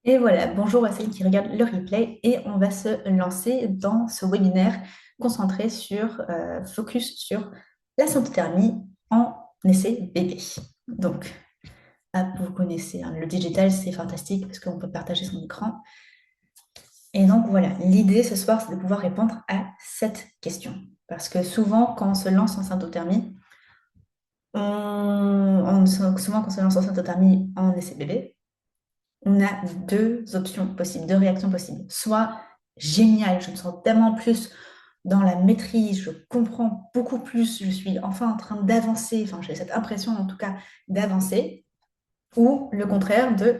Et voilà, bonjour à celles qui regardent le replay et on va se lancer dans ce webinaire concentré sur, focus sur la symptothermie en essai bébé. Donc, vous connaissez, hein, le digital, c'est fantastique parce qu'on peut partager son écran. Et donc voilà, l'idée ce soir, c'est de pouvoir répondre à cette question. Parce que souvent, quand on se lance en symptothermie, souvent quand on se lance en symptothermie en essai bébé, on a deux options possibles, deux réactions possibles. Soit génial, je me sens tellement plus dans la maîtrise, je comprends beaucoup plus, je suis enfin en train d'avancer, enfin j'ai cette impression en tout cas d'avancer, ou le contraire de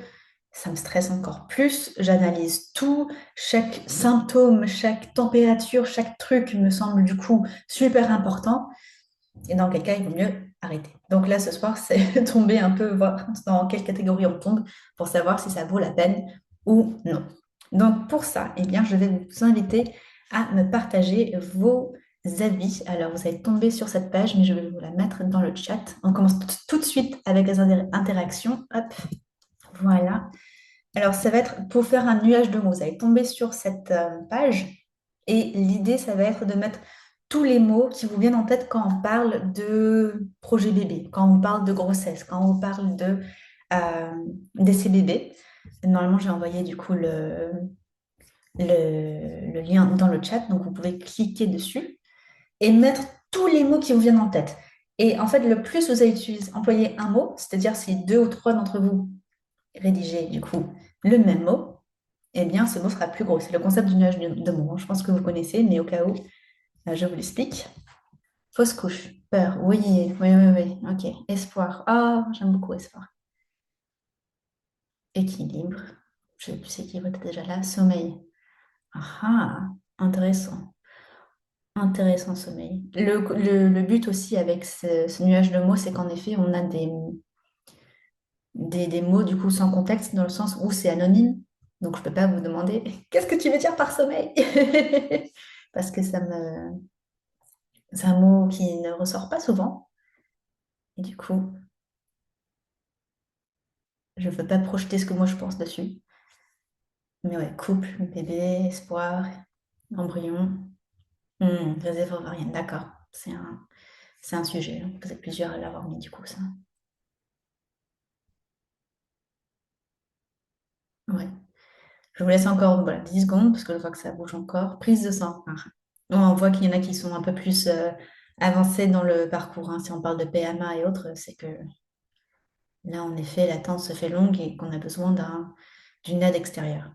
ça me stresse encore plus, j'analyse tout, chaque symptôme, chaque température, chaque truc me semble du coup super important, et dans quel cas il vaut mieux arrêter. Donc là, ce soir, c'est tomber un peu, voir dans quelle catégorie on tombe pour savoir si ça vaut la peine ou non. Donc pour ça, eh bien, je vais vous inviter à me partager vos avis. Alors, vous allez tomber sur cette page, mais je vais vous la mettre dans le chat. On commence tout de suite avec les interactions. Hop, voilà. Alors, ça va être pour faire un nuage de mots. Vous allez tomber sur cette page et l'idée, ça va être de mettre tous les mots qui vous viennent en tête quand on parle de projet bébé, quand on parle de grossesse, quand on parle d'essai bébé. Normalement, j'ai envoyé du coup le lien dans le chat, donc vous pouvez cliquer dessus et mettre tous les mots qui vous viennent en tête. Et en fait, le plus vous allez employer un mot, c'est-à-dire si deux ou trois d'entre vous rédigez du coup le même mot, eh bien ce mot sera plus gros. C'est le concept du nuage de mots, hein. Je pense que vous connaissez, mais au cas où, je vous l'explique. Fausse couche, peur, oui, oui, oui, oui, ok. Espoir, ah, j'aime beaucoup espoir. Équilibre, je sais plus équilibre était déjà là. Sommeil, ah, ah, intéressant. Intéressant sommeil. Le but aussi avec ce nuage de mots, c'est qu'en effet, on a des mots du coup sans contexte, dans le sens où c'est anonyme. Donc je ne peux pas vous demander qu'est-ce que tu veux dire par sommeil? Parce que c'est un mot qui ne ressort pas souvent. Et du coup, je ne veux pas projeter ce que moi je pense dessus. Mais ouais, couple, bébé, espoir, embryon, réserve ovarienne, d'accord. C'est un sujet, hein. Vous êtes plusieurs à l'avoir mis du coup, ça. Ouais. Je vous laisse encore voilà, 10 secondes parce que je vois que ça bouge encore. Prise de sang. Ah. On voit qu'il y en a qui sont un peu plus avancés dans le parcours, hein. Si on parle de PMA et autres, c'est que là, en effet, l'attente se fait longue et qu'on a besoin d'une aide extérieure.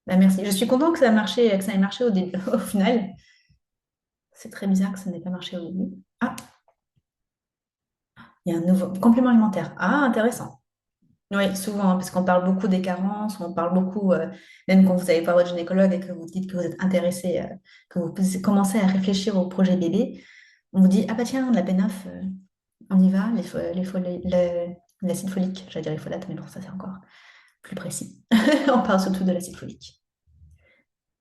Bah, merci. Je suis contente que ça a marché, que ça ait marché au début, au final. C'est très bizarre que ça n'ait pas marché au début. Ah, il y a un nouveau complément alimentaire. Ah, intéressant. Oui, souvent, hein, parce qu'on parle beaucoup des carences, on parle beaucoup, même quand vous allez voir votre gynécologue et que vous dites que vous êtes intéressé, que vous commencez à réfléchir au projet bébé, on vous dit, ah bah tiens, la P9, on y va, l'acide folique, j'allais dire les folates, mais bon, ça c'est encore plus précis. On parle surtout de l'acide folique.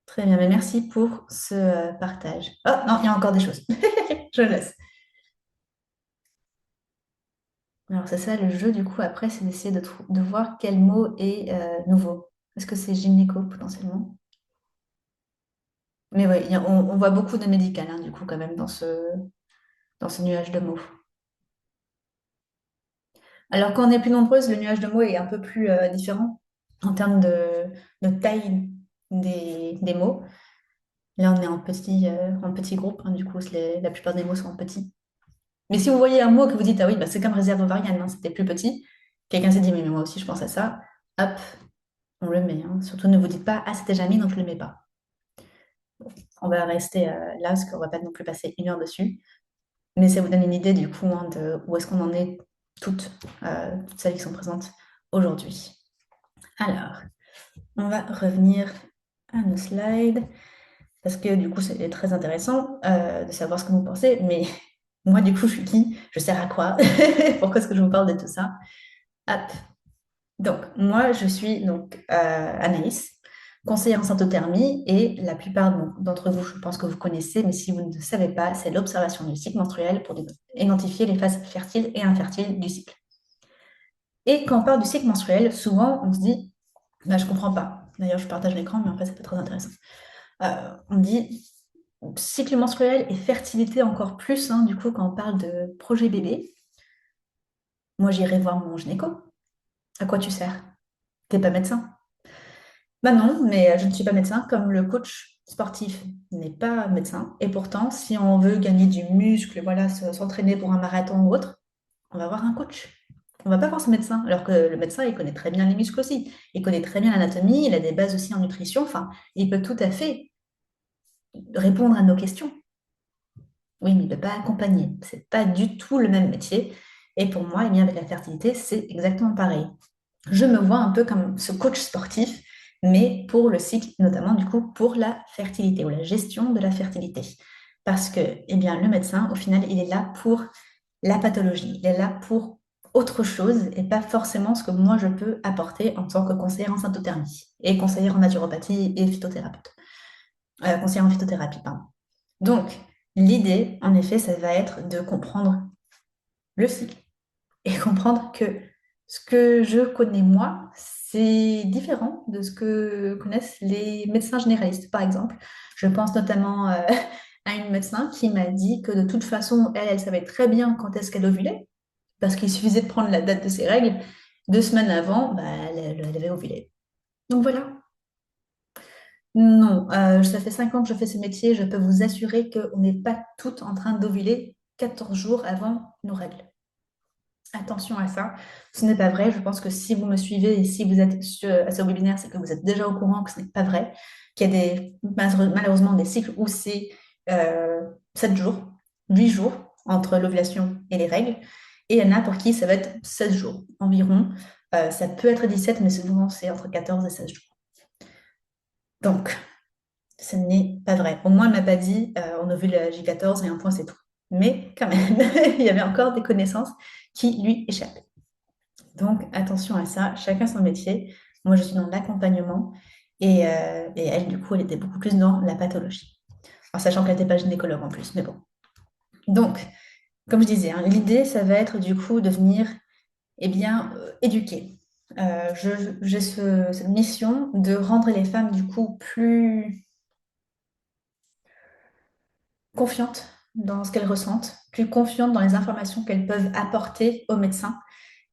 Très bien, mais merci pour ce partage. Oh non, il y a encore des choses. Je laisse. Alors c'est ça le jeu, du coup, après, c'est d'essayer de voir quel mot est nouveau. Est-ce que c'est gynéco potentiellement? Mais oui, on voit beaucoup de médical, hein, du coup, quand même, dans ce nuage de mots. Alors, quand on est plus nombreuses, le nuage de mots est un peu plus différent en termes de taille des mots. Là, on est en petit groupe, hein, du coup, la plupart des mots sont en petit. Mais si vous voyez un mot que vous dites, ah oui, bah, c'est comme réserve ovarienne, hein, c'était plus petit, quelqu'un s'est dit, mais moi aussi, je pense à ça, hop, on le met, hein. Surtout, ne vous dites pas, ah, c'était jamais, donc je ne le mets pas. On va rester là, parce qu'on ne va pas non plus passer 1 heure dessus. Mais ça vous donne une idée du coup, hein, de où est-ce qu'on en est toutes celles qui sont présentes aujourd'hui. Alors, on va revenir à nos slides parce que du coup, c'est très intéressant de savoir ce que vous pensez. Mais moi, du coup, je suis qui? Je sers à quoi? Pourquoi est-ce que je vous parle de tout ça? Hop. Donc, moi, je suis donc Anaïs, conseillère en symptothermie, et la plupart d'entre vous, je pense que vous connaissez, mais si vous ne le savez pas, c'est l'observation du cycle menstruel pour identifier les phases fertiles et infertiles du cycle. Et quand on parle du cycle menstruel, souvent on se dit, bah, je comprends pas. D'ailleurs, je partage l'écran, mais en fait, c'est pas très intéressant. On dit cycle menstruel et fertilité encore plus, hein, du coup, quand on parle de projet bébé. Moi, j'irai voir mon gynéco. À quoi tu sers? T'es pas médecin? Bah non, mais je ne suis pas médecin, comme le coach sportif n'est pas médecin. Et pourtant, si on veut gagner du muscle, voilà, s'entraîner pour un marathon ou autre, on va voir un coach. On va pas voir ce médecin, alors que le médecin, il connaît très bien les muscles aussi. Il connaît très bien l'anatomie, il a des bases aussi en nutrition. Enfin, il peut tout à fait répondre à nos questions. Oui, mais il ne peut pas accompagner. C'est pas du tout le même métier. Et pour moi, eh bien, avec la fertilité, c'est exactement pareil. Je me vois un peu comme ce coach sportif, mais pour le cycle, notamment du coup pour la fertilité ou la gestion de la fertilité. Parce que eh bien, le médecin, au final, il est là pour la pathologie, il est là pour autre chose et pas forcément ce que moi je peux apporter en tant que conseillère en syntothermie et conseillère en naturopathie et phytothérapeute. Conseillère en phytothérapie, pardon. Donc, l'idée, en effet, ça va être de comprendre le cycle et comprendre que ce que je connais moi, c'est différent de ce que connaissent les médecins généralistes, par exemple. Je pense notamment à une médecin qui m'a dit que de toute façon, elle savait très bien quand est-ce qu'elle ovulait, parce qu'il suffisait de prendre la date de ses règles. 2 semaines avant, bah, elle avait ovulé. Donc voilà. Non, ça fait 5 ans que je fais ce métier. Je peux vous assurer qu'on n'est pas toutes en train d'ovuler 14 jours avant nos règles. Attention à ça, ce n'est pas vrai. Je pense que si vous me suivez et si vous êtes à ce webinaire, c'est que vous êtes déjà au courant que ce n'est pas vrai, qu'il y a malheureusement des cycles où c'est 7 jours, 8 jours entre l'ovulation et les règles. Et il y en a pour qui ça va être 16 jours environ. Ça peut être 17, mais souvent c'est entre 14 et 16 jours. Donc, ce n'est pas vrai. Au moins, elle ne m'a pas dit on ovule à J14 et un point, c'est tout. Mais quand même, il y avait encore des connaissances qui lui échappaient. Donc, attention à ça, chacun son métier. Moi, je suis dans l'accompagnement et elle, du coup, elle était beaucoup plus dans la pathologie. En sachant qu'elle n'était pas gynécologue en plus, mais bon. Donc, comme je disais, hein, l'idée, ça va être du coup de venir, eh bien, éduquer. J'ai cette mission de rendre les femmes, du coup, plus confiantes dans ce qu'elles ressentent, plus confiantes dans les informations qu'elles peuvent apporter aux médecins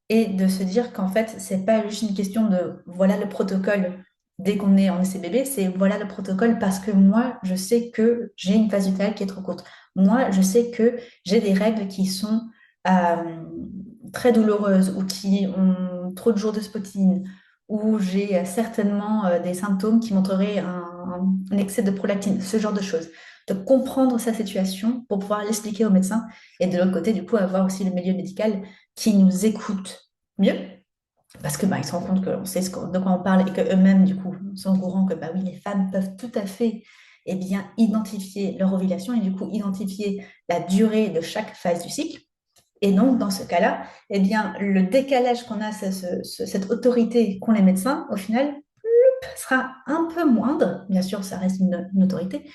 et de se dire qu'en fait, c'est pas juste une question de voilà le protocole dès qu'on est en essai bébé, c'est voilà le protocole parce que moi, je sais que j'ai une phase lutéale qui est trop courte. Moi, je sais que j'ai des règles qui sont euh, très douloureuses ou qui ont trop de jours de spotting ou j'ai certainement des symptômes qui montreraient un excès de prolactine, ce genre de choses. De comprendre sa situation pour pouvoir l'expliquer au médecin et de l'autre côté, du coup, avoir aussi le milieu médical qui nous écoutent mieux, parce que bah, ils se rendent compte qu'on sait de quoi on parle et qu'eux-mêmes, du coup, sont au courant que bah, oui, les femmes peuvent tout à fait eh bien, identifier leur ovulation et du coup identifier la durée de chaque phase du cycle. Et donc, dans ce cas-là, eh bien, le décalage qu'on a, cette autorité qu'ont les médecins, au final, sera un peu moindre. Bien sûr, ça reste une autorité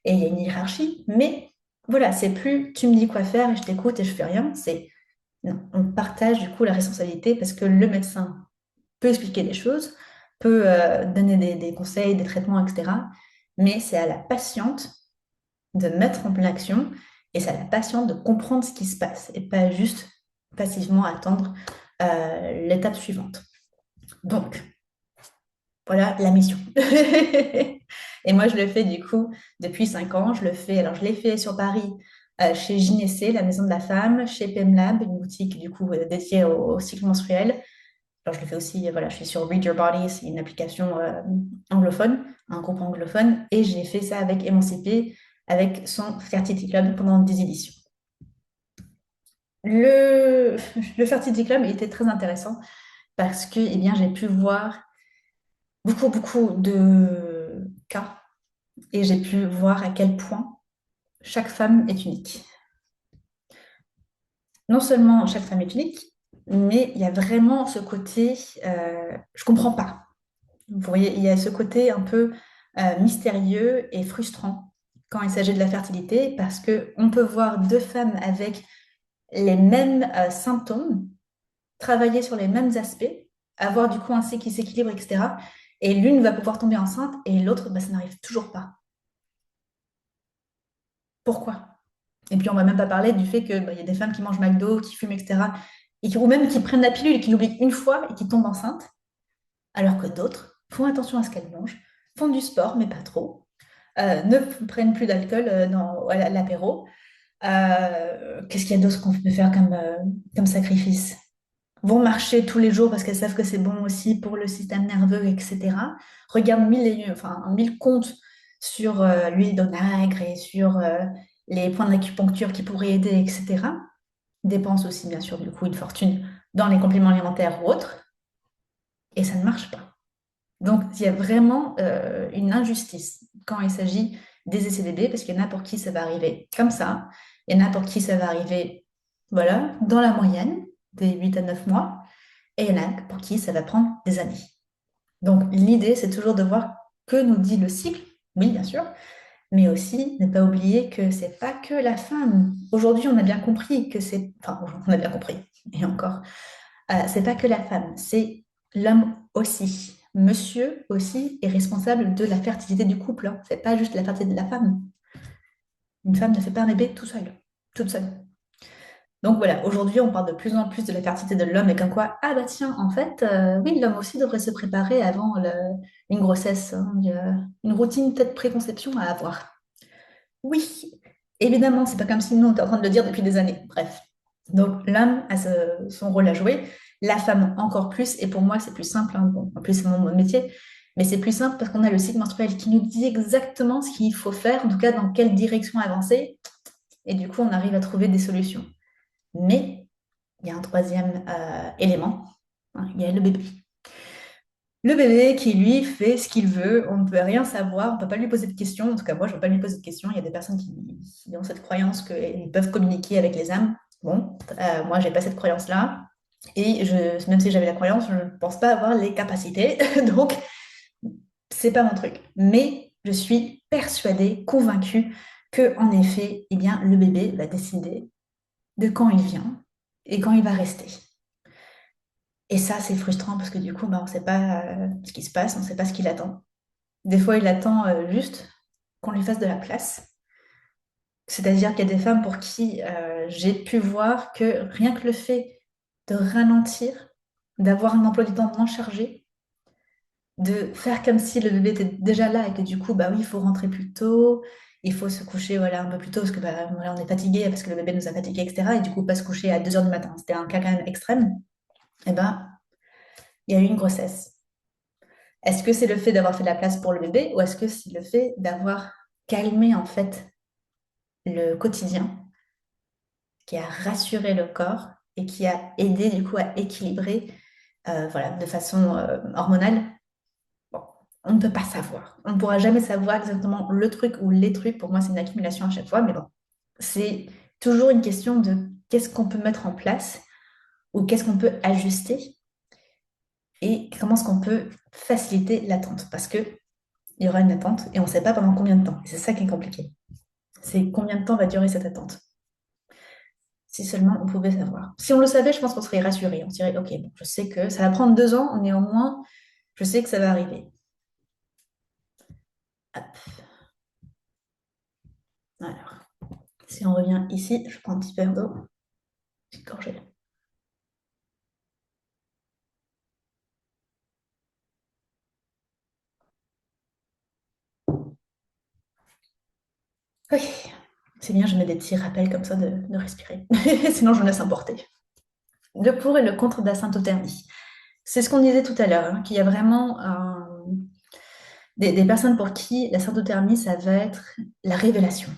et il y a une hiérarchie, mais voilà, c'est plus tu me dis quoi faire et je t'écoute et je fais rien, c'est non, on partage du coup la responsabilité parce que le médecin peut expliquer des choses, peut donner des conseils, des traitements, etc. Mais c'est à la patiente de mettre en pleine action et c'est à la patiente de comprendre ce qui se passe et pas juste passivement attendre l'étape suivante. Donc, voilà la mission. Et moi, je le fais du coup depuis 5 ans. Je le fais, alors je l'ai fait sur Paris chez Gynécée, la maison de la femme, chez PEMLab, une boutique du coup dédiée au cycle menstruel. Alors je le fais aussi, voilà, je suis sur Read Your Body, c'est une application anglophone, un groupe anglophone, et j'ai fait ça avec Émancipée, avec son Fertility Club pendant 10 éditions. Le, le Fertility Club était très intéressant parce que eh bien, j'ai pu voir beaucoup, beaucoup de cas et j'ai pu voir à quel point chaque femme est unique. Non seulement chaque femme est unique, mais il y a vraiment ce côté je comprends pas. Vous voyez, il y a ce côté un peu mystérieux et frustrant quand il s'agit de la fertilité parce que on peut voir deux femmes avec les mêmes symptômes travailler sur les mêmes aspects, avoir du coup un cycle qui s'équilibre, etc. Et l'une va pouvoir tomber enceinte et l'autre, bah, ça n'arrive toujours pas. Pourquoi? Et puis on va même pas parler du fait que bah, y a des femmes qui mangent McDo, qui fument, etc. Ou même qui prennent la pilule et qui l'oublient une fois et qui tombent enceintes, alors que d'autres font attention à ce qu'elles mangent, font du sport, mais pas trop, ne prennent plus d'alcool à l'apéro. Qu'est-ce qu'il y a d'autre qu'on peut faire comme sacrifice? Vont marcher tous les jours parce qu'elles savent que c'est bon aussi pour le système nerveux, etc. Regardent mille comptes sur l'huile d'onagre et sur les points d'acupuncture qui pourraient aider, etc. Dépensent aussi, bien sûr, du coup, une fortune dans les compléments alimentaires ou autres, et ça ne marche pas. Donc, il y a vraiment une injustice quand il s'agit des essais bébés, parce qu'il y en a pour qui ça va arriver comme ça, il y en a pour qui ça va arriver, voilà, dans la moyenne des 8 à 9 mois, et il y en a pour qui ça va prendre des années. Donc, l'idée, c'est toujours de voir que nous dit le cycle, oui, bien sûr, mais aussi ne pas oublier que c'est pas que la femme. Aujourd'hui, on a bien compris que c'est, enfin, on a bien compris, et encore, c'est pas que la femme, c'est l'homme aussi. Monsieur aussi est responsable de la fertilité du couple, hein. C'est pas juste la fertilité de la femme. Une femme ne fait pas un bébé tout seul, toute seule. Donc voilà, aujourd'hui, on parle de plus en plus de la fertilité de l'homme et comme quoi, ah bah tiens, en fait, oui, l'homme aussi devrait se préparer avant une grossesse, hein. Il y a une routine peut-être préconception à avoir. Oui, évidemment, c'est pas comme si nous, on était en train de le dire depuis des années. Bref. Donc l'homme a son rôle à jouer, la femme encore plus, et pour moi, c'est plus simple, hein. Bon, en plus, c'est mon métier, mais c'est plus simple parce qu'on a le cycle menstruel qui nous dit exactement ce qu'il faut faire, en tout cas dans quelle direction avancer, et du coup, on arrive à trouver des solutions. Mais il y a un troisième élément, hein, il y a le bébé. Le bébé qui, lui, fait ce qu'il veut, on ne peut rien savoir, on ne peut pas lui poser de questions. En tout cas, moi, je ne veux pas lui poser de questions. Il y a des personnes qui ont cette croyance qu'ils peuvent communiquer avec les âmes. Bon, moi, je n'ai pas cette croyance-là. Et même si j'avais la croyance, je ne pense pas avoir les capacités. Donc, c'est pas mon truc. Mais je suis persuadée, convaincue que, en effet, eh bien, le bébé va décider de quand il vient et quand il va rester. Et ça, c'est frustrant parce que du coup, bah, on ne sait pas ce qui se passe, on ne sait pas ce qu'il attend. Des fois, il attend juste qu'on lui fasse de la place. C'est-à-dire qu'il y a des femmes pour qui j'ai pu voir que rien que le fait de ralentir, d'avoir un emploi du temps moins chargé, de faire comme si le bébé était déjà là et que du coup, bah oui, il faut rentrer plus tôt, il faut se coucher voilà, un peu plus tôt parce que bah, voilà, on est fatigué parce que le bébé nous a fatigués, etc. Et du coup, pas se coucher à 2 heures du matin. C'était un cas quand même extrême. Et ben, il y a eu une grossesse. Est-ce que c'est le fait d'avoir fait de la place pour le bébé ou est-ce que c'est le fait d'avoir calmé en fait le quotidien qui a rassuré le corps et qui a aidé du coup à équilibrer voilà, de façon hormonale? Bon, on ne peut pas savoir. On ne pourra jamais savoir exactement le truc ou les trucs. Pour moi, c'est une accumulation à chaque fois, mais bon, c'est toujours une question de qu'est-ce qu'on peut mettre en place ou qu'est-ce qu'on peut ajuster et comment est-ce qu'on peut faciliter l'attente parce que il y aura une attente et on ne sait pas pendant combien de temps. Et c'est ça qui est compliqué. C'est combien de temps va durer cette attente. Si seulement on pouvait savoir. Si on le savait, je pense qu'on serait rassuré. On se dirait, OK, bon, je sais que ça va prendre 2 ans, néanmoins, je sais que ça va arriver. Hop. Alors, si on revient ici, je prends un petit verre d'eau. Petite gorgée. Oui, c'est bien, je mets des petits rappels comme ça de respirer. Sinon, je me laisse emporter. Le pour et le contre de la symptothermie. C'est ce qu'on disait tout à l'heure, hein, qu'il y a vraiment des personnes pour qui la symptothermie, ça va être la révélation.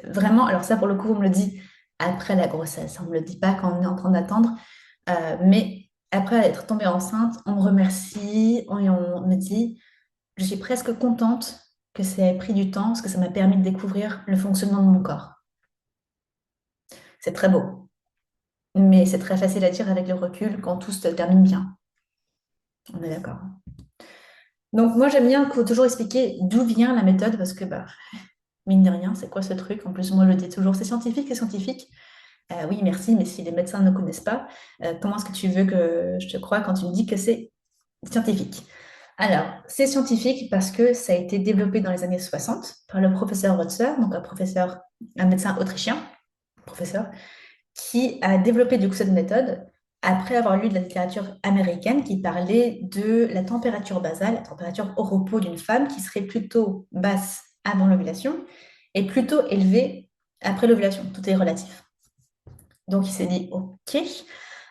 Vraiment, alors ça, pour le coup, on me le dit après la grossesse. On ne me le dit pas quand on est en train d'attendre. Mais après être tombée enceinte, on me remercie et on me dit, je suis presque contente que ça ait pris du temps parce que ça m'a permis de découvrir le fonctionnement de mon corps. C'est très beau, mais c'est très facile à dire avec le recul quand tout se termine bien. On est d'accord. Donc moi j'aime bien toujours expliquer d'où vient la méthode parce que bah, mine de rien, c'est quoi ce truc? En plus, moi je le dis toujours, c'est scientifique, c'est scientifique. Oui, merci, mais si les médecins ne connaissent pas, comment est-ce que tu veux que je te croie quand tu me dis que c'est scientifique? Alors, c'est scientifique parce que ça a été développé dans les années 60 par le professeur Rotzer, donc un médecin autrichien, professeur, qui a développé du coup cette méthode après avoir lu de la littérature américaine qui parlait de la température basale, la température au repos d'une femme qui serait plutôt basse avant l'ovulation et plutôt élevée après l'ovulation. Tout est relatif. Donc il s'est dit, OK,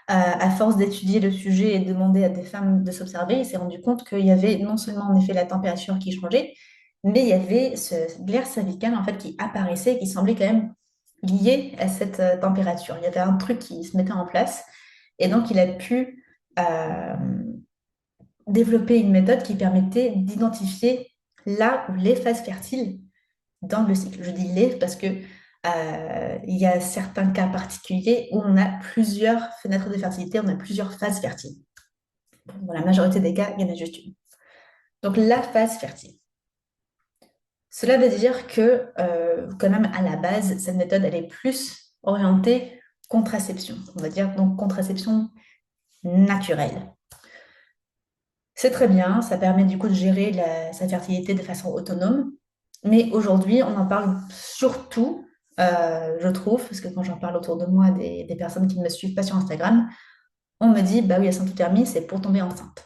à force d'étudier le sujet et de demander à des femmes de s'observer, il s'est rendu compte qu'il y avait non seulement en effet la température qui changeait, mais il y avait ce glaire cervicale en fait qui apparaissait et qui semblait quand même lié à cette température. Il y avait un truc qui se mettait en place et donc il a pu euh, développer une méthode qui permettait d'identifier là où les phases fertiles dans le cycle. Je dis les parce que il y a certains cas particuliers où on a plusieurs fenêtres de fertilité, on a plusieurs phases fertiles. Dans la majorité des cas, il y en a juste une. Donc la phase fertile. Cela veut dire que quand même à la base, cette méthode, elle est plus orientée contraception. On va dire donc contraception naturelle. C'est très bien, ça permet du coup de gérer sa fertilité de façon autonome. Mais aujourd'hui, on en parle surtout, je trouve, parce que quand j'en parle autour de moi des personnes qui ne me suivent pas sur Instagram, on me dit, bah oui, la symptothermie, c'est pour tomber enceinte.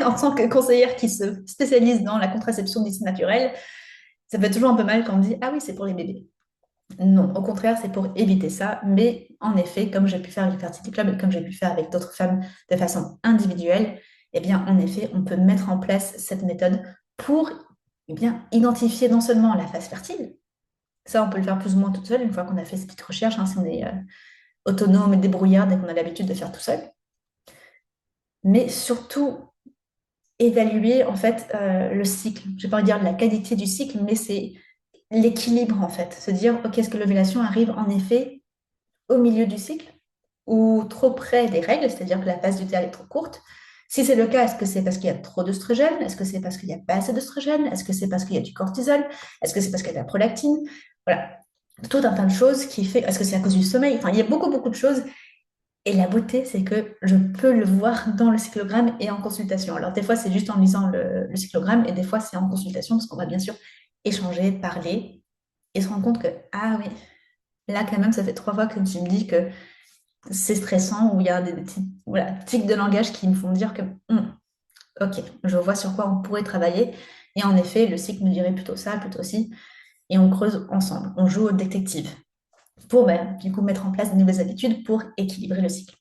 En tant que conseillère qui se spécialise dans la contraception dite naturelle, ça fait toujours un peu mal quand on me dit, ah oui, c'est pour les bébés. Non, au contraire, c'est pour éviter ça. Mais en effet, comme j'ai pu faire avec le Fertility Club et comme j'ai pu faire avec d'autres femmes de façon individuelle, eh bien, en effet, on peut mettre en place cette méthode pour eh bien, identifier non seulement la phase fertile, ça, on peut le faire plus ou moins toute seule une fois qu'on a fait cette petite recherche, hein, si on est autonome et débrouillard et qu'on a l'habitude de faire tout seul, mais surtout évaluer en fait le cycle. Je ne vais pas dire la qualité du cycle, mais c'est l'équilibre en fait. Se dire, ok, est-ce que l'ovulation arrive en effet au milieu du cycle ou trop près des règles, c'est-à-dire que la phase lutéale est trop courte. Si c'est le cas, est-ce que c'est parce qu'il y a trop d'œstrogène? Est-ce que c'est parce qu'il n'y a pas assez d'œstrogène? Est-ce que c'est parce qu'il y a du cortisol? Est-ce que c'est parce qu'il y a de la prolactine? Voilà, tout un tas de choses qui fait. Est-ce que c'est à cause du sommeil? Enfin, il y a beaucoup, beaucoup de choses. Et la beauté, c'est que je peux le voir dans le cyclogramme et en consultation. Alors, des fois, c'est juste en lisant le cyclogramme et des fois, c'est en consultation parce qu'on va bien sûr échanger, parler et se rendre compte que, ah oui, là, quand même, ça fait 3 fois que tu me dis que c'est stressant, où il y a des petits voilà, tics de langage qui me font dire que, ok, je vois sur quoi on pourrait travailler. Et en effet, le cycle me dirait plutôt ça, plutôt ci. Et on creuse ensemble, on joue au détective pour ben, du coup mettre en place de nouvelles habitudes pour équilibrer le cycle.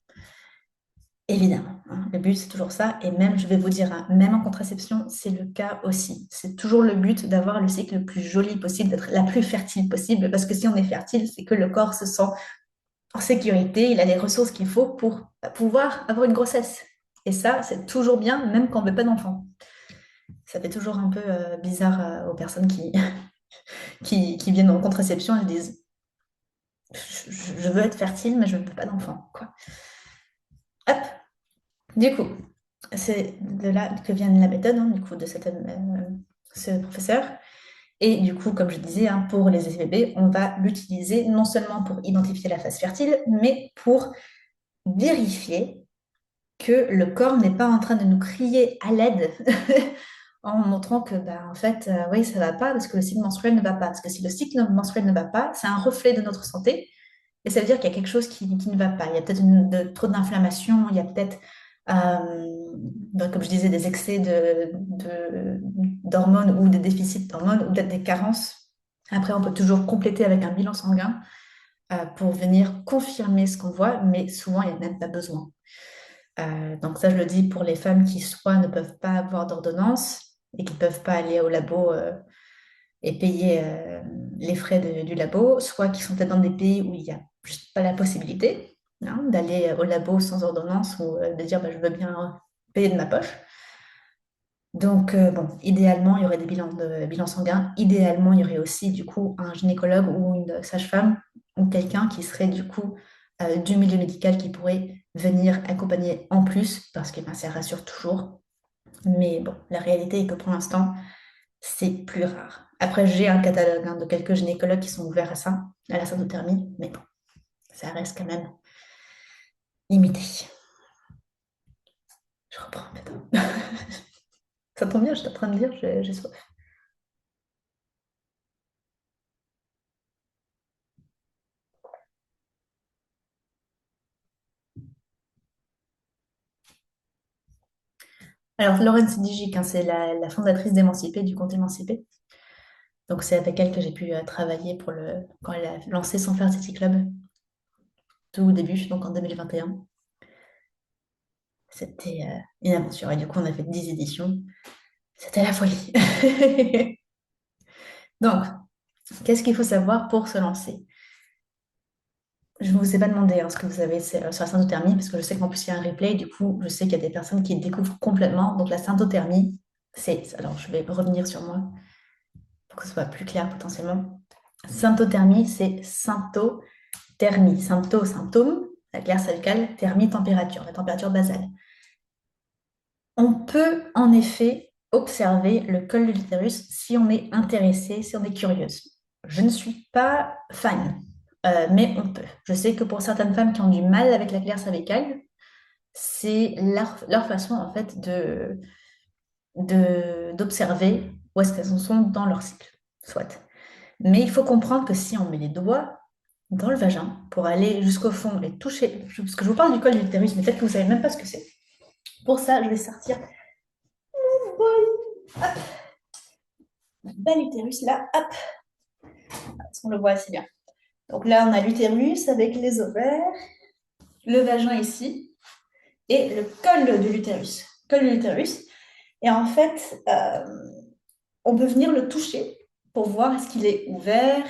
Évidemment, hein, le but c'est toujours ça. Et même, je vais vous dire, hein, même en contraception, c'est le cas aussi. C'est toujours le but d'avoir le cycle le plus joli possible, d'être la plus fertile possible. Parce que si on est fertile, c'est que le corps se sent en sécurité, il a les ressources qu'il faut pour pouvoir avoir une grossesse. Et ça, c'est toujours bien, même quand on ne veut pas d'enfant. Ça fait toujours un peu bizarre aux personnes qui viennent en contraception et disent je veux être fertile, mais je ne veux pas d'enfant, quoi. Hop, du coup, c'est de là que vient la méthode, hein, du coup, de ce professeur. Et du coup, comme je disais, hein, pour les FBB, on va l'utiliser non seulement pour identifier la phase fertile, mais pour vérifier que le corps n'est pas en train de nous crier à l'aide en montrant que, bah, en fait, oui, ça ne va pas parce que le cycle menstruel ne va pas. Parce que si le cycle menstruel ne va pas, c'est un reflet de notre santé et ça veut dire qu'il y a quelque chose qui ne va pas. Il y a peut-être trop d'inflammation, il y a peut-être, comme je disais, des excès d'hormones ou des déficits d'hormones ou peut-être des carences. Après, on peut toujours compléter avec un bilan sanguin pour venir confirmer ce qu'on voit, mais souvent, il n'y a même pas besoin. Donc ça, je le dis pour les femmes qui soit ne peuvent pas avoir d'ordonnance et qui ne peuvent pas aller au labo et payer les frais du labo, soit qui sont peut-être dans des pays où il n'y a juste pas la possibilité hein, d'aller au labo sans ordonnance ou de dire bah, je veux bien payer de ma poche. Donc, bon, idéalement, il y aurait des bilans sanguins. Idéalement, il y aurait aussi, du coup, un gynécologue ou une sage-femme ou quelqu'un qui serait, du coup, du milieu médical qui pourrait venir accompagner en plus parce que ben, ça rassure toujours. Mais bon, la réalité est que pour l'instant, c'est plus rare. Après, j'ai un catalogue de quelques gynécologues qui sont ouverts à ça, à la syndothermie, mais bon, ça reste quand même limité. Je reprends maintenant. Ça tombe bien, j'étais en train de dire, j'ai soif. Alors, Laurence Digic, hein, c'est la fondatrice d'Émancipé, du compte Émancipé. Donc, c'est avec elle que j'ai pu travailler quand elle a lancé son Fertility Club, tout au début, donc en 2021. C'était une aventure. Et du coup, on a fait 10 éditions. C'était la folie. Donc, qu'est-ce qu'il faut savoir pour se lancer? Je ne vous ai pas demandé ce que vous avez sur la syntothermie, parce que je sais qu'en plus, il y a un replay. Du coup, je sais qu'il y a des personnes qui découvrent complètement. Donc, la syntothermie, c'est... Alors, je vais revenir sur moi pour que ce soit plus clair potentiellement. Syntothermie, c'est symptothermie. Sympto, symptôme, la glace alcale, thermie, température, la température basale. On peut en effet observer le col de l'utérus si on est intéressé, si on est curieuse. Je ne suis pas fan, mais on peut. Je sais que pour certaines femmes qui ont du mal avec la glaire cervicale, c'est leur façon en fait d'observer où est-ce qu'elles en sont dans leur cycle. Soit. Mais il faut comprendre que si on met les doigts dans le vagin pour aller jusqu'au fond et toucher, parce que je vous parle du col de l'utérus, mais peut-être que vous ne savez même pas ce que c'est. Pour ça, je vais sortir bel utérus là, hop, on le voit assez bien. Donc là, on a l'utérus avec les ovaires, le vagin ici et le col de l'utérus. Col de l'utérus. Et en fait, on peut venir le toucher pour voir est-ce qu'il est ouvert,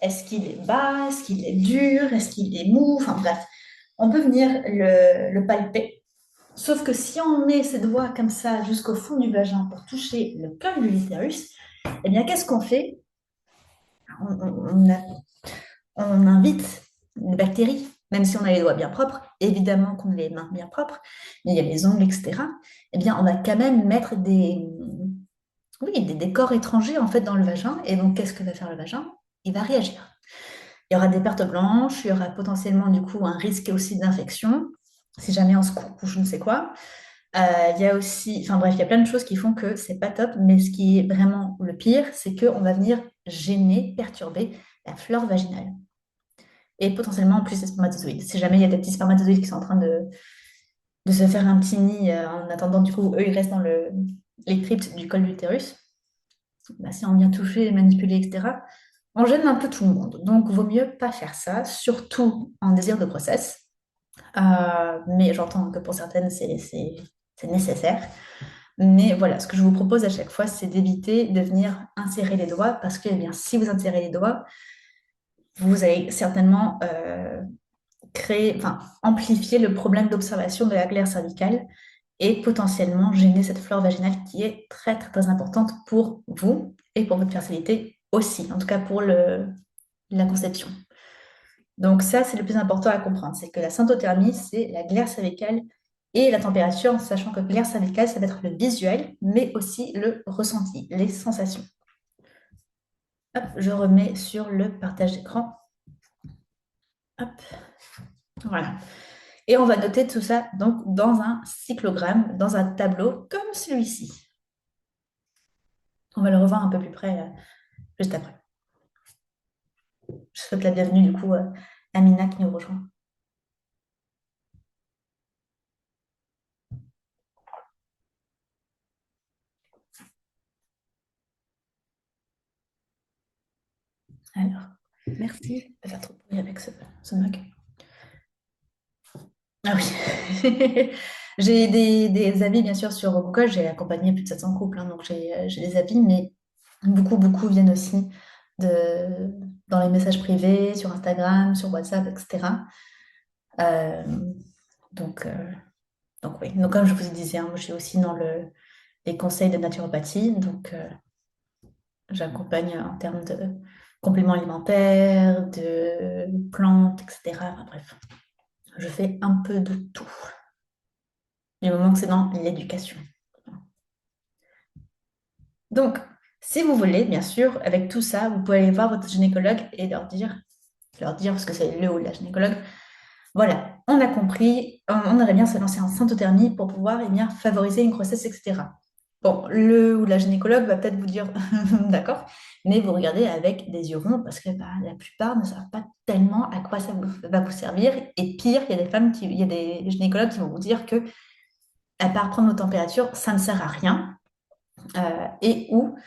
est-ce qu'il est bas, est-ce qu'il est dur, est-ce qu'il est mou, enfin bref. On peut venir le palper. Sauf que si on met ses doigts comme ça jusqu'au fond du vagin pour toucher le col de l'utérus, eh bien, qu'est-ce qu'on fait? On invite les bactéries, même si on a les doigts bien propres, évidemment qu'on a les mains bien propres, mais il y a les ongles, etc. Eh bien, on va quand même mettre des corps étrangers en fait dans le vagin. Et donc, qu'est-ce que va faire le vagin? Il va réagir. Il y aura des pertes blanches, il y aura potentiellement du coup un risque aussi d'infection, si jamais on se coupe ou je ne sais quoi. Il y a aussi, enfin bref, il y a plein de choses qui font que c'est pas top, mais ce qui est vraiment le pire, c'est qu'on va venir gêner, perturber la flore vaginale et potentiellement en plus des spermatozoïdes. Si jamais il y a des petits spermatozoïdes qui sont en train de se faire un petit nid en attendant, du coup, eux, ils restent dans les cryptes du col de l'utérus. Bah, si on vient toucher, manipuler, etc., on gêne un peu tout le monde. Donc, vaut mieux pas faire ça, surtout en désir de grossesse. Mais j'entends que pour certaines, c'est nécessaire. Mais voilà, ce que je vous propose à chaque fois, c'est d'éviter de venir insérer les doigts parce que, eh bien, si vous insérez les doigts, vous allez certainement amplifier le problème d'observation de la glaire cervicale et potentiellement gêner cette flore vaginale qui est très, très, très importante pour vous et pour votre fertilité aussi, en tout cas pour la conception. Donc ça, c'est le plus important à comprendre, c'est que la syntothermie, c'est la glaire cervicale et la température, en sachant que glaire cervicale, ça va être le visuel, mais aussi le ressenti, les sensations. Hop, je remets sur le partage d'écran. Hop, voilà. Et on va noter tout ça donc dans un cyclogramme, dans un tableau comme celui-ci. On va le revoir un peu plus près juste après. Je souhaite la bienvenue du coup à Amina qui nous rejoint. Alors, merci de faire trop de bruit avec ce mug. Ah oui. J'ai des avis, bien sûr, sur Google. J'ai accompagné plus de 700 couples, hein, donc j'ai des avis, mais beaucoup, beaucoup viennent aussi dans les messages privés, sur Instagram, sur WhatsApp, etc. Euh, donc, euh, donc oui. Donc, comme je vous disais, hein, moi, je suis aussi dans les conseils de naturopathie. Donc, j'accompagne en termes de compléments alimentaires, de plantes, etc. Enfin, bref, je fais un peu de tout. Du moment que c'est dans l'éducation. Donc, Si vous voulez, bien sûr, avec tout ça, vous pouvez aller voir votre gynécologue et leur dire, parce que c'est le ou la gynécologue, voilà, on a compris, on aimerait bien se lancer en symptothermie pour pouvoir eh bien, favoriser une grossesse, etc. Bon, le ou la gynécologue va peut-être vous dire d'accord, mais vous regardez avec des yeux ronds parce que bah, la plupart ne savent pas tellement à quoi ça va vous servir. Et pire, il y a des gynécologues qui vont vous dire que à part prendre vos températures, ça ne sert à rien. Et ou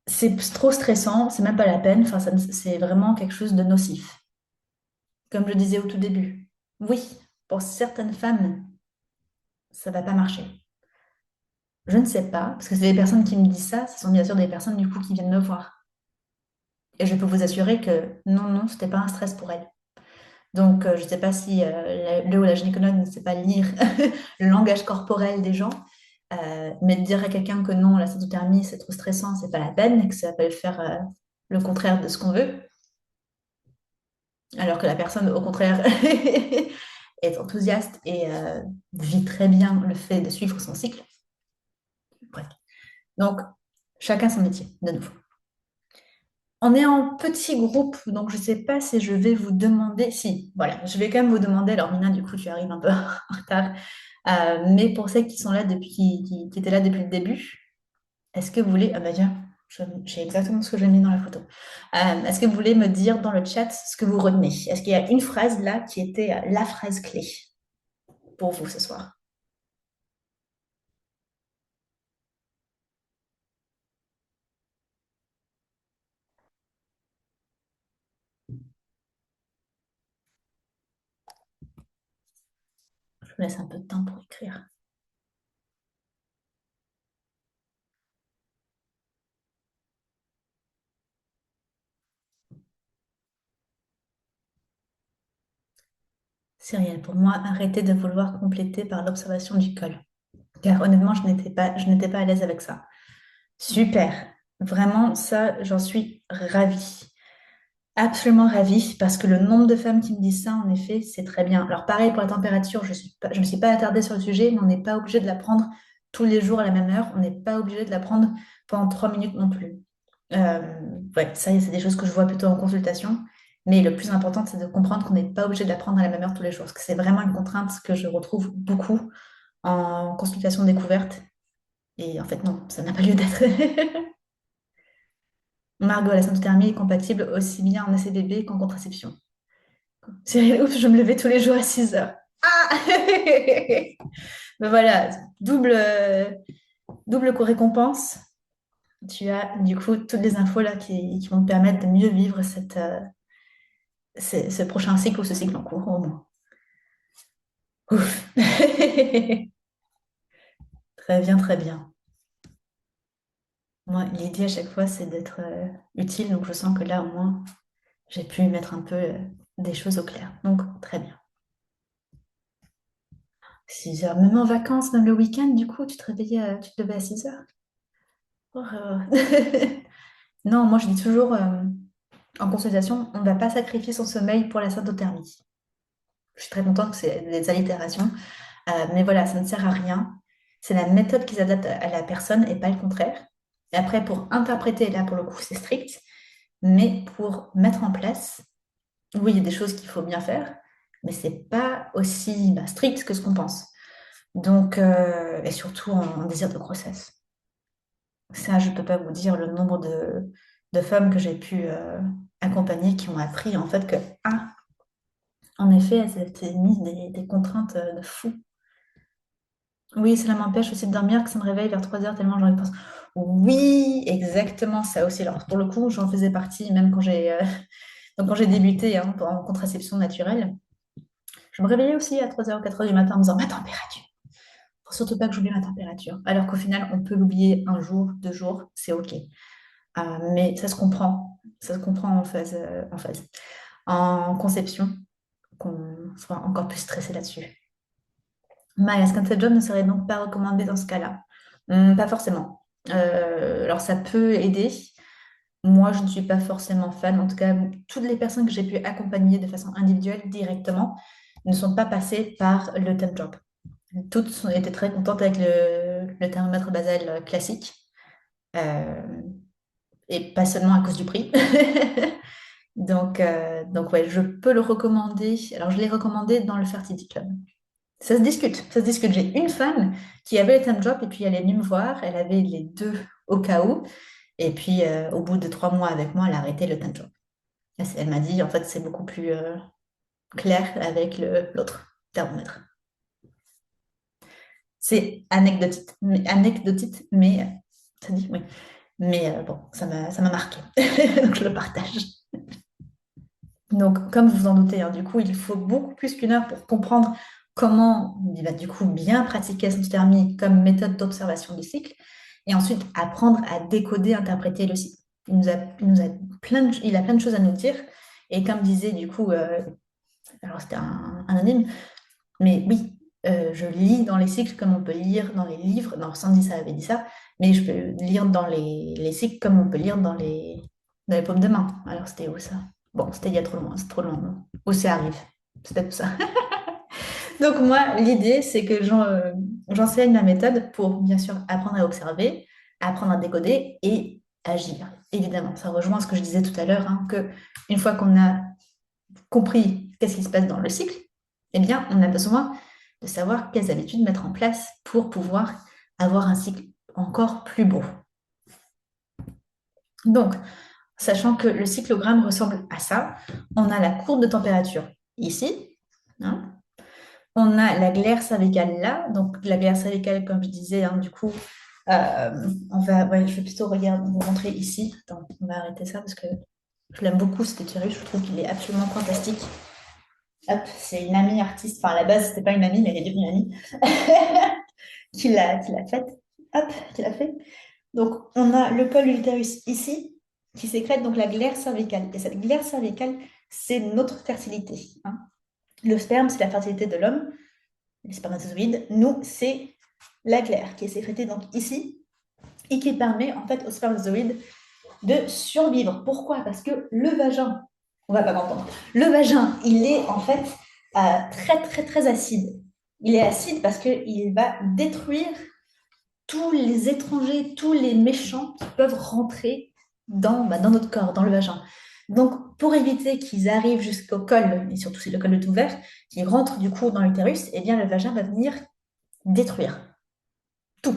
c'est trop stressant, c'est même pas la peine, enfin, c'est vraiment quelque chose de nocif. Comme je disais au tout début, oui, pour certaines femmes, ça va pas marcher. Je ne sais pas, parce que c'est des personnes qui me disent ça, ce sont bien sûr des personnes du coup qui viennent me voir. Et je peux vous assurer que non, non, c'était pas un stress pour elles. Donc, je ne sais pas si le ou la gynécologue ne sait pas lire le langage corporel des gens, mais de dire à quelqu'un que non, la cytothermie, c'est trop stressant, c'est pas la peine, et que ça peut faire le contraire de ce qu'on veut, alors que la personne, au contraire, est enthousiaste et vit très bien le fait de suivre son cycle. Bref. Donc, chacun son métier, de nouveau. On est en petit groupe, donc je ne sais pas si je vais vous demander. Si, voilà, je vais quand même vous demander. Alors, Mina, du coup, tu arrives un peu en retard. Mais pour celles qui sont là depuis, qui étaient là depuis le début, est-ce que vous voulez. Ah bah tiens, j'ai exactement ce que j'ai mis dans la photo. Est-ce que vous voulez me dire dans le chat ce que vous retenez? Est-ce qu'il y a une phrase là qui était la phrase clé pour vous ce soir? Je vous laisse un peu de temps pour écrire. Cyrielle, pour moi, arrêtez de vouloir compléter par l'observation du col. Car honnêtement, je n'étais pas à l'aise avec ça. Super. Vraiment, ça, j'en suis ravie. Absolument ravie, parce que le nombre de femmes qui me disent ça, en effet, c'est très bien. Alors pareil pour la température, je me suis pas attardée sur le sujet, mais on n'est pas obligé de la prendre tous les jours à la même heure. On n'est pas obligé de la prendre pendant 3 minutes non plus. Euh, ouais, ça, c'est des choses que je vois plutôt en consultation. Mais le plus important, c'est de comprendre qu'on n'est pas obligé de la prendre à la même heure tous les jours. Parce que c'est vraiment une contrainte que je retrouve beaucoup en consultation découverte. Et en fait, non, ça n'a pas lieu d'être. Margot, la symptothermie est compatible aussi bien en ACVB qu'en contraception. Cyril, ouf, je me levais tous les jours à 6 heures. Ah Ben voilà, double récompense. Tu as du coup toutes les infos là qui vont te permettre de mieux vivre ce prochain cycle ou ce cycle en cours au moins. Ouf. Très bien, très bien. Moi, l'idée à chaque fois, c'est d'être utile. Donc, je sens que là, au moins, j'ai pu mettre un peu des choses au clair. Donc, très bien. 6 heures, même en vacances, même le week-end, du coup, tu te levais à 6 heures. Horreur. Non, moi, je dis toujours en consultation, on ne va pas sacrifier son sommeil pour la symptothermie. Je suis très contente que c'est des allitérations. Mais voilà, ça ne sert à rien. C'est la méthode qui s'adapte à la personne et pas le contraire. Et après, pour interpréter, là, pour le coup, c'est strict. Mais pour mettre en place, oui, il y a des choses qu'il faut bien faire, mais c'est pas aussi strict que ce qu'on pense. Donc, et surtout en désir de grossesse. Ça, je ne peux pas vous dire le nombre de femmes que j'ai pu accompagner qui ont appris en fait que, en effet, elles s'étaient mises des contraintes de fou. Oui, cela m'empêche aussi de dormir, que ça me réveille vers 3 heures tellement j'en pense. Oui, exactement, ça aussi. Alors, pour le coup, j'en faisais partie, même quand donc quand j'ai débuté en contraception naturelle. Je me réveillais aussi à 3 heures, 4 heures du matin en me disant ma température. Faut surtout pas que j'oublie ma température. Alors qu'au final, on peut l'oublier un jour, 2 jours, c'est OK. Mais ça se comprend. Ça se comprend en conception, qu'on soit encore plus stressé là-dessus. My Scanted Job ne serait donc pas recommandé dans ce cas-là. Pas forcément. Alors ça peut aider. Moi, je ne suis pas forcément fan. En tout cas, toutes les personnes que j'ai pu accompagner de façon individuelle directement ne sont pas passées par le temp job. Toutes étaient très contentes avec le thermomètre basal classique. Euh, et pas seulement à cause du prix. Donc ouais, je peux le recommander. Alors, je l'ai recommandé dans le Fertility Club. Ça se discute, ça se discute. J'ai une femme qui avait le time drop et puis elle est venue me voir. Elle avait les deux au cas où. Et puis, au bout de 3 mois avec moi, elle a arrêté le time drop. Elle m'a dit, en fait, c'est beaucoup plus clair avec l'autre thermomètre. C'est anecdotique, mais ça dit, oui. Mais bon, ça m'a marqué. Donc, je le partage. Donc, comme vous vous en doutez, hein, du coup, il faut beaucoup plus qu'une heure pour comprendre comment il va du coup bien pratiquer son thermie comme méthode d'observation du cycle, et ensuite apprendre à décoder, interpréter le cycle. Il a plein de choses à nous dire, et comme disait du coup, alors c'était un anonyme, mais oui, je lis dans les cycles comme on peut lire dans les livres. Non, Sandy, ça avait dit ça, mais je peux lire dans les cycles comme on peut lire dans les paumes de main. Alors, c'était où ça? Bon, c'était il y a trop loin, c'est trop loin. Non. Où ça arrive? C'était tout ça. Donc, moi, l'idée, c'est que j'enseigne la méthode pour, bien sûr, apprendre à observer, apprendre à décoder et agir. Évidemment, ça rejoint ce que je disais tout à l'heure, hein, que une fois qu'on a compris qu'est-ce qui se passe dans le cycle, eh bien, on a besoin de savoir quelles habitudes mettre en place pour pouvoir avoir un cycle encore plus beau. Donc, sachant que le cyclogramme ressemble à ça, on a la courbe de température ici, hein. On a la glaire cervicale là. Donc, la glaire cervicale, comme je disais, hein, du coup, je vais plutôt vous montrer ici. Attends, on va arrêter ça parce que je l'aime beaucoup, cet utérus. Je trouve qu'il est absolument fantastique. Hop, c'est une amie artiste. Enfin, à la base, c'était pas une amie, mais elle est devenue une amie qui l'a faite. Hop, qui l'a fait. Donc, on a le col de l'utérus ici, qui sécrète donc la glaire cervicale. Et cette glaire cervicale, c'est notre fertilité, hein. Le sperme, c'est la fertilité de l'homme, les spermatozoïdes. Nous, c'est la glaire qui est sécrétée donc ici et qui permet en fait aux spermatozoïdes de survivre. Pourquoi? Parce que le vagin, on va pas m'entendre, le vagin, il est en fait très très très acide. Il est acide parce qu'il va détruire tous les étrangers, tous les méchants qui peuvent rentrer dans notre corps, dans le vagin. Donc, pour éviter qu'ils arrivent jusqu'au col, et surtout si le col est ouvert, qu'ils rentrent du coup dans l'utérus, eh bien le vagin va venir détruire tout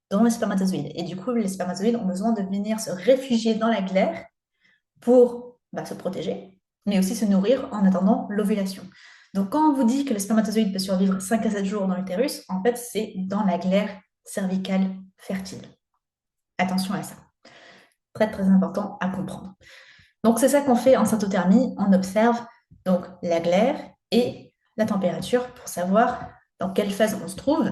dans les spermatozoïdes. Et du coup, les spermatozoïdes ont besoin de venir se réfugier dans la glaire pour se protéger, mais aussi se nourrir en attendant l'ovulation. Donc, quand on vous dit que le spermatozoïde peut survivre 5 à 7 jours dans l'utérus, en fait, c'est dans la glaire cervicale fertile. Attention à ça. Très, très important à comprendre. Donc, c'est ça qu'on fait en syntothermie. On observe donc la glaire et la température pour savoir dans quelle phase on se trouve,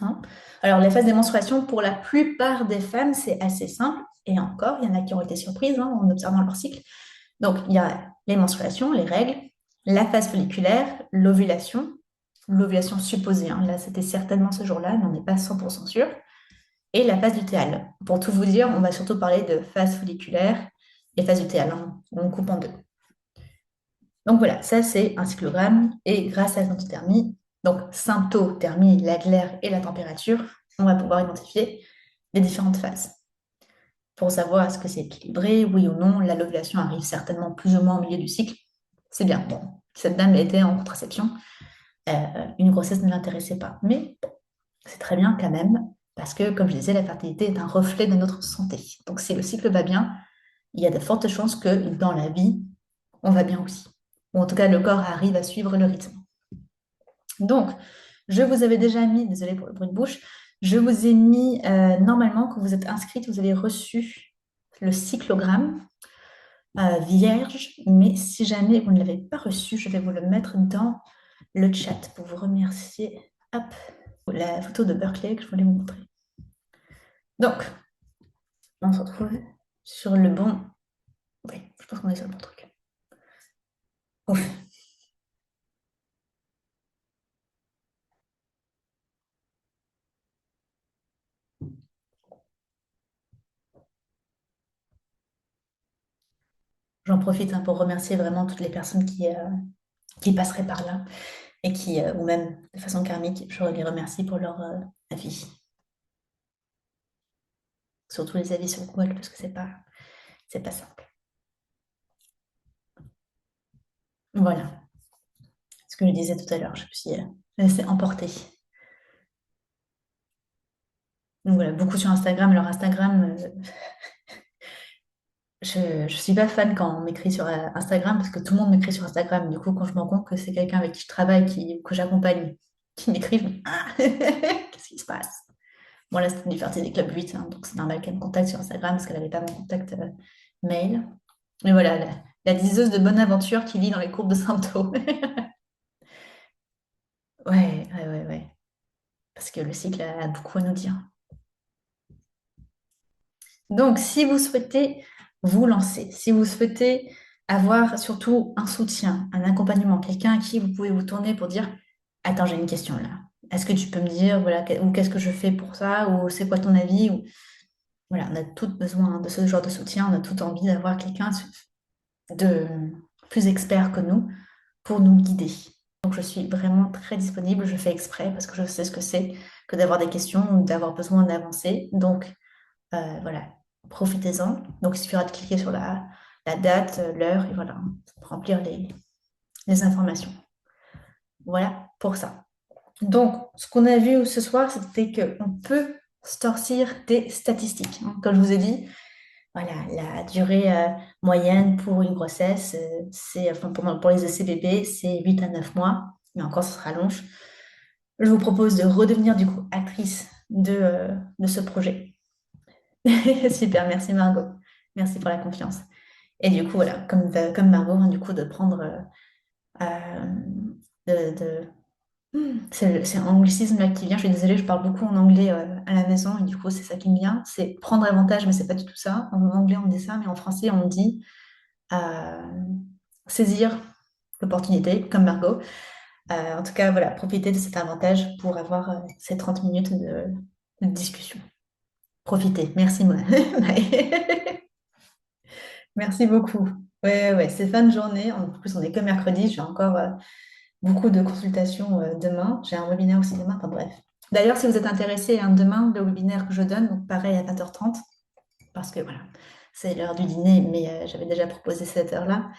hein. Alors, les phases des menstruations, pour la plupart des femmes, c'est assez simple. Et encore, il y en a qui ont été surprises, hein, en observant leur cycle. Donc, il y a les menstruations, les règles, la phase folliculaire, l'ovulation supposée, hein. Là, c'était certainement ce jour-là, mais on n'est pas 100% sûr. Et la phase lutéale. Pour tout vous dire, on va surtout parler de phase folliculaire et phase lutéale, hein. On coupe en deux. Donc voilà, ça c'est un cyclogramme. Et grâce à la symptothermie, donc symptothermie, la glaire et la température, on va pouvoir identifier les différentes phases. Pour savoir est-ce que c'est équilibré, oui ou non, la l'ovulation arrive certainement plus ou moins au milieu du cycle. C'est bien. Bon, cette dame était en contraception, une grossesse ne l'intéressait pas. Mais bon, c'est très bien quand même, parce que, comme je disais, la fertilité est un reflet de notre santé. Donc si le cycle va bien, il y a de fortes chances que dans la vie, on va bien aussi. Ou en tout cas, le corps arrive à suivre le rythme. Donc, je vous avais déjà mis, désolé pour le bruit de bouche, je vous ai mis, normalement, quand vous êtes inscrite, vous avez reçu le cyclogramme vierge, mais si jamais vous ne l'avez pas reçu, je vais vous le mettre dans le chat pour vous remercier. Hop, la photo de Berkeley que je voulais vous montrer. Donc, on se retrouve sur le bon... Oui, je pense qu'on est sur le bon truc. Ouf. J'en profite, hein, pour remercier vraiment toutes les personnes qui passeraient par là et ou même de façon karmique, je les remercie pour leur avis. surtout les avis sur Google, parce que c'est pas simple. Voilà, ce que je disais tout à l'heure, je me suis laissée emporter. Donc voilà, beaucoup sur Instagram. Alors Instagram, je ne suis pas fan quand on m'écrit sur Instagram parce que tout le monde m'écrit sur Instagram. Du coup, quand je me rends compte que c'est quelqu'un avec qui je travaille, que j'accompagne, qui m'écrit, je me dis, ah, qu'est-ce qui se passe? Bon, là, c'était une partie des clubs 8, hein, donc c'est normal qu'elle me contacte sur Instagram parce qu'elle n'avait pas mon contact mail. Mais voilà, la diseuse de bonne aventure qui lit dans les courbes de Sainto. Ouais, ouais, ouais, ouais. Parce que le cycle a beaucoup à nous dire. Donc, si vous souhaitez vous lancer, si vous souhaitez avoir surtout un soutien, un accompagnement, quelqu'un à qui vous pouvez vous tourner pour dire, attends, j'ai une question là. Est-ce que tu peux me dire, voilà, ou qu'est-ce que je fais pour ça, ou c'est quoi ton avis, ou voilà, on a tous besoin de ce genre de soutien, on a tout envie d'avoir quelqu'un de plus expert que nous pour nous guider. Donc, je suis vraiment très disponible, je fais exprès parce que je sais ce que c'est que d'avoir des questions ou d'avoir besoin d'avancer. Donc, voilà, profitez-en. Donc, il suffira de cliquer sur la date, l'heure, et voilà, remplir les informations. Voilà pour ça. Donc, ce qu'on a vu ce soir, c'était qu'on peut sortir des statistiques, hein. Comme je vous ai dit, voilà, la durée moyenne pour une grossesse, enfin, pour les essais bébés, c'est 8 à 9 mois, mais encore, ça se rallonge. Je vous propose de redevenir du coup actrice de ce projet. Super, merci Margot. Merci pour la confiance. Et du coup, voilà, comme Margot, hein, du coup, de prendre de, c'est un anglicisme là qui vient. Je suis désolée, je parle beaucoup en anglais à la maison et du coup, c'est ça qui me vient. C'est prendre avantage, mais c'est pas du tout ça. En anglais, on dit ça, mais en français, on dit euh, saisir l'opportunité, comme Margot. En tout cas, voilà, profiter de cet avantage pour avoir ces 30 minutes de discussion. Profitez. Merci, moi. Bye. Merci beaucoup. Ouais, ouais, c'est fin de journée. En plus, on est que mercredi. J'ai encore beaucoup de consultations demain. J'ai un webinaire aussi demain. Enfin bref. D'ailleurs, si vous êtes intéressé, hein, demain, le webinaire que je donne, donc pareil à 20h30, parce que voilà, c'est l'heure du dîner, mais j'avais déjà proposé cette heure-là.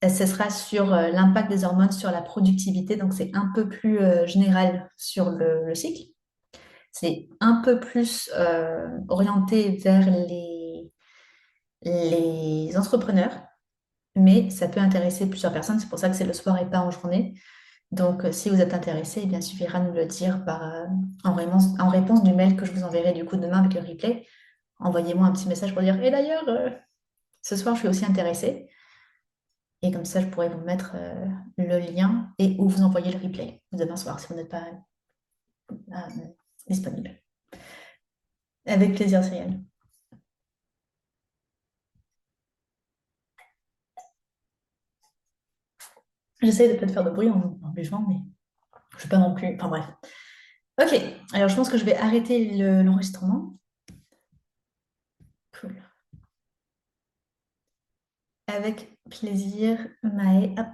Ce sera sur l'impact des hormones sur la productivité. Donc, c'est un peu plus général sur le cycle. C'est un peu plus orienté vers les entrepreneurs, mais ça peut intéresser plusieurs personnes. C'est pour ça que c'est le soir et pas en journée. Donc, si vous êtes intéressé, eh bien, il suffira de nous le dire en réponse du mail que je vous enverrai du coup demain avec le replay. Envoyez-moi un petit message pour dire, et d'ailleurs, ce soir, je suis aussi intéressée. Et comme ça, je pourrais vous mettre le lien et où vous envoyer le replay demain soir si vous n'êtes pas disponible. Avec plaisir, Cyril. J'essaie de ne pas te faire de bruit en buvant, mais je ne sais pas non plus. Enfin bref. Ok, alors je pense que je vais arrêter l'enregistrement. Cool. Avec plaisir, Maë. Hop.